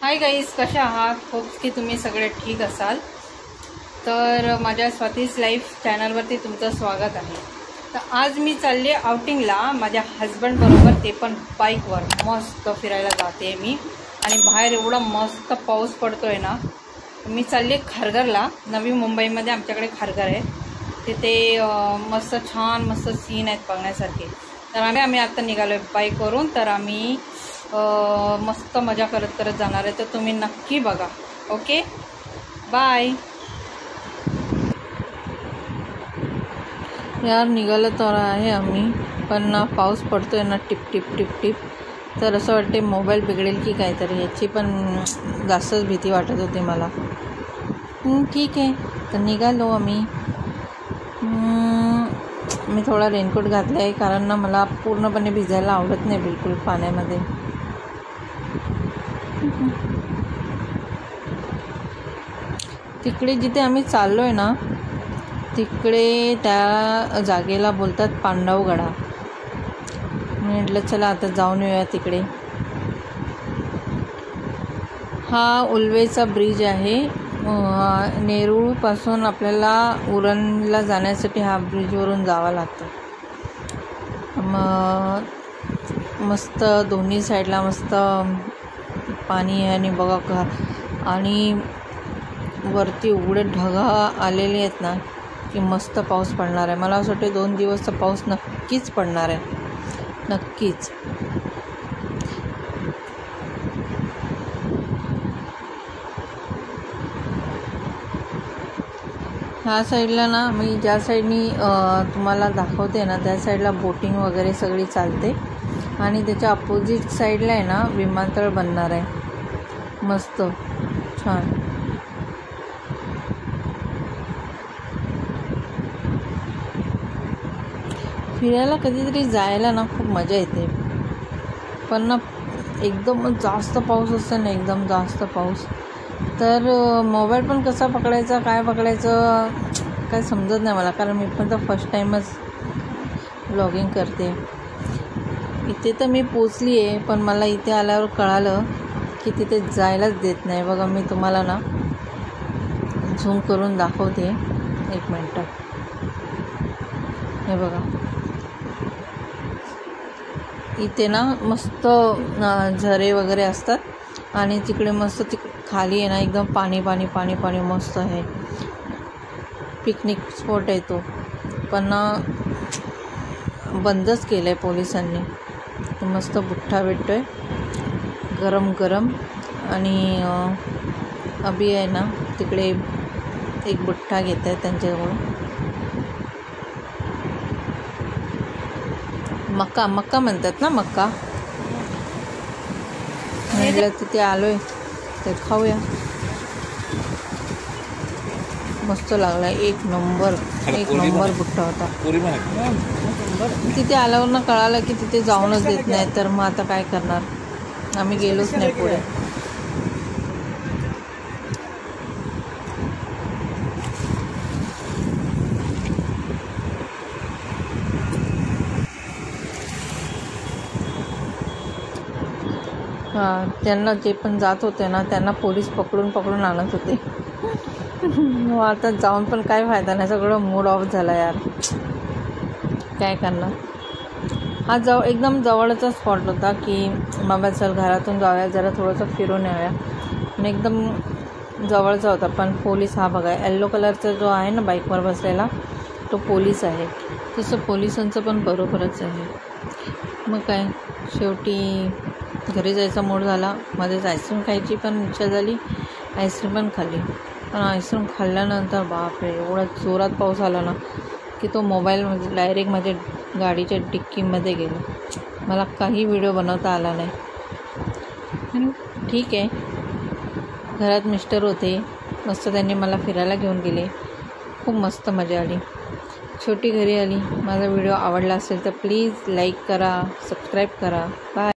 Hi guys, कशा आहात? Hopes की तुम्ही सगळे ठीक असाल. तर माझ्या स्वातीज लाईफ चॅनलवरती तुमचं स्वागत आहे. तर आज मी चालले आउटिंगला माझ्या हजबंड बरोबर, ते पण बाईकवर. मस्त फिरायला जाते मी आणि बाहेर एवढा मस्त पाऊस पडतोय ना. मी चालले खारघरला. नवी मुंबईमध्ये आमच्याकडे खारघर आहे. तिथे मस्त छान मस्त सीन आहेत बघण्यासारखे. तर आम्ही आता निघालो आहे बाईकवरून. तर आम्ही मस्त मजा करत करत जाणार आहे. तर तुम्ही नक्की बघा. Okay, bye. यार निघालं तर आहे आम्ही, पण ना पाऊस पडतोय ना टिप टिप टिप टिप. तर असं वाटते मोबाईल बिघडेल की काहीतरी, याची पण जास्तच भीती वाटत होती मला. ठीक आहे, तर निघालो आम्ही. मी थोडा रेनकोट घातला आहे, कारण ना मला पूर्णपणे भिजायला आवडत नाही बिलकुल पाण्यामध्ये. तिकडे जिथे आम्ही चाललो आहे ना, तिकडे त्या जागेला बोलतात पांडवगडा. मी म्हटलं चला आता जाऊन येऊया तिकडे. हा उल्वेचा ब्रिज आहे. नेरूळपासून आपल्याला उरणला जाण्यासाठी हा ब्रिजवरून जावं लागतं. मस्त दोन्ही साईडला मस्त पाणी आहे आणि बघा का, आणि वरती एवढे ढगा आलेले आहेत ना की मस्त पाऊस पडणार आहे. मला असं वाटतं 2 दिवसचा पाऊस नक्कीच पडणार आहे, नक्कीच. ह्या साईडला ना, मी ज्या साईडनी तुम्हाला दाखवते ना, त्या साईडला बोटिंग वगैरे सगळी चालते. आणि त्याच्या अपोजिट साईडला आहे ना विमानतळ बनणार आहे. मस्त छान. फिरायला कधीतरी जायला ना खूप मजा येते, पण ना एकदम जास्त पाऊस असतो ना, एकदम जास्त पाऊस, तर मोबाईल पण कसा पकडायचा, काय पकडायचं काय समजत नाही मला. कारण मी पण तर फर्स्ट टाईमच ब्लॉगिंग करते. इथे तर मी पोचली आहे, पण मला इथे आल्यावर कळालं की तिथे जायलाच देत नाही. बघा, मी तुम्हाला ना झूम करून दाखवते, 1 मिनटं. हे बघा, इथे ना मस्त झरे वगैरे असतात आणि तिकडे मस्त खाली आहे ना एकदम पाणी पाणी पाणी पाणी मस्त आहे. पिकनिक स्पॉट आहे तो, पण ना बंदच केलं आहे पोलिसांनी. मस्त बुट्टा भेटतो आहे गरम गरम. आणि अभि आहे ना तिकडे एक बुट्टा घेत आहे त्यांच्याजवळ. मक्का मक्का म्हणतात ना, मक्का. म्हटलं तिथे आलोय तर खाऊया. मस्त लागला, एक नंबर बुट्टा होता. तिथे आल्यावर ना कळालं की तिथे जाऊनच देत नाही. तर मग आता काय करणार, आम्ही गेलोच नाही पुढे. त्यांना जे पण जात होते ना, त्यांना पोलीस पकडून आणत होते. मग आता जाऊन पण काय फायदा नाही, सगळं मूड ऑफ झाला यार. काय करणार. हा एकदम जवळचा स्पॉट होता की बाबा चल घरातून जाऊया, जरा थोडंसं फिरून येऊया, आणि एकदम जवळचा होता. पण पोलीस, हा बघा येल्लो कलरचा जो आहे ना बाईकवर बसलेला, तो पोलीस आहे. तसं पोलिसांचं पण बरोबरच आहे. मग काय, शेवटी घरी जायचा मूड झाला. मध्येच आईस्क्रीम खायची पण इच्छा झाली, आईस्क्रीम पण खाल्ली. पण आईस्क्रीम खाल्ल्यानंतर बापरे, एवढा जोरात पाऊस आला ना की तो मोबाईल म्हणजे डायरेक्ट माझ्या गाडीच्या डिक्कीमध्ये गेला. मला काही व्हिडिओ बनवता आला नाही. ठीक आहे, घरात मिस्टर होते, मस्त त्यांनी मला फिरायला घेऊन गेले. खूप मस्त मजा आली. छोटी घरी आली. माझा व्हिडिओ आवडला असेल तर प्लीज लाईक करा, सबस्क्राईब करा. बाय.